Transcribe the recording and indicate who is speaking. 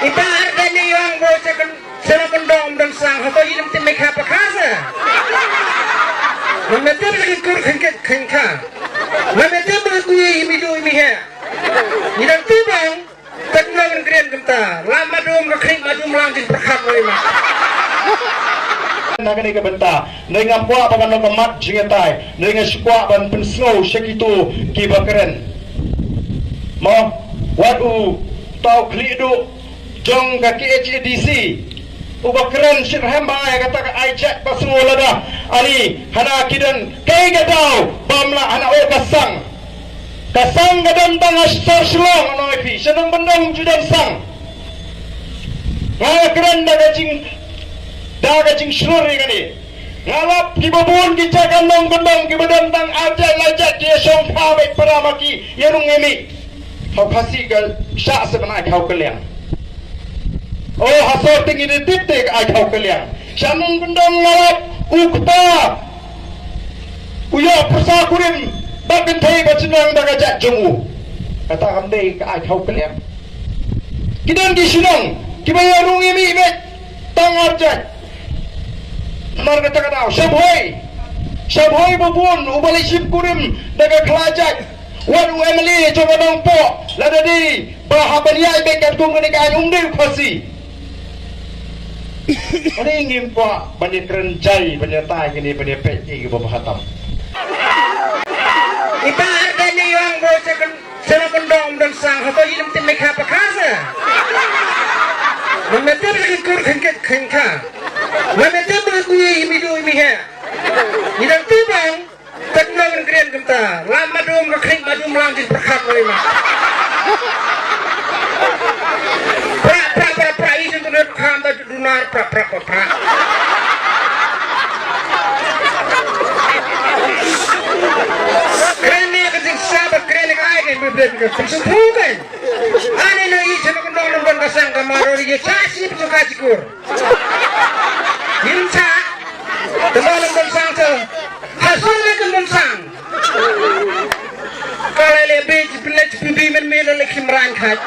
Speaker 1: Ibaratnya yang bocah sama kendong dan sang atau hidup timik apa kasa. Memetir lagi kurang kengka. Memetir berkuyi midu mihe. Tidak tibang teknologi keren kenta. Lama dum rekring madu melanjut perkat lima. Naga ni kebenta, dengan puak bagan kemat jingetai, dengan sukuak ban pensnow sekitu kibakeren. Mau wadu tau klidu jong kaki HDC ubah keren sirhamba yang kata ajak pasungula dah ani hana kidan kay gadau bamla hana o kasang gadan bang astor sulong ano ipi senang bendong judan sang ngaya keren daga jing sulur ni kani ngalap kibabun kicakan nong bendong kibadan bang ajak lajak dia song pawek paramaki yanung ngemi kau kasih gal syak sebenarnya kau kalian. Oh hasor tinggi di titik ay kau kalian. Syanung bendong ngalap ukta. Uya persakurin bakin thai bacenang bagajak jemu. Kata kandai ke ay kau kalian. Kidan ki sunong kibayarung imi ibet tangarjak. Mar kata kata sabhoi babun ubali sip kurim daga kelajak. Waru Emily coba dongpo lada di bahagia ibekan komunikasi umdil kosi. Ini ingin pak banyak kerencai banyak tay ini banyak peci ke bawah hatam. Ibaratnya yang bocah sama kendong dan sang atau hidup timik apa kasa. Memetir lagi kurang kengka. Memetir berkuyi midu mihe. Tidak tibang teknologi keren kenta. Lama dum rekring madu melanjut perkat lima. Pra isin tu nak kanda dunar pra. Keren ni kencing sahabat keren ni kaya kan berbeda kencing bukan. Ane na isin aku nong kasang kamar dia kasih suka cikur. Hinsa tembang sang tu hasilnya kembang sang. Kalau lebih jelas pimpin men lagi merangkat.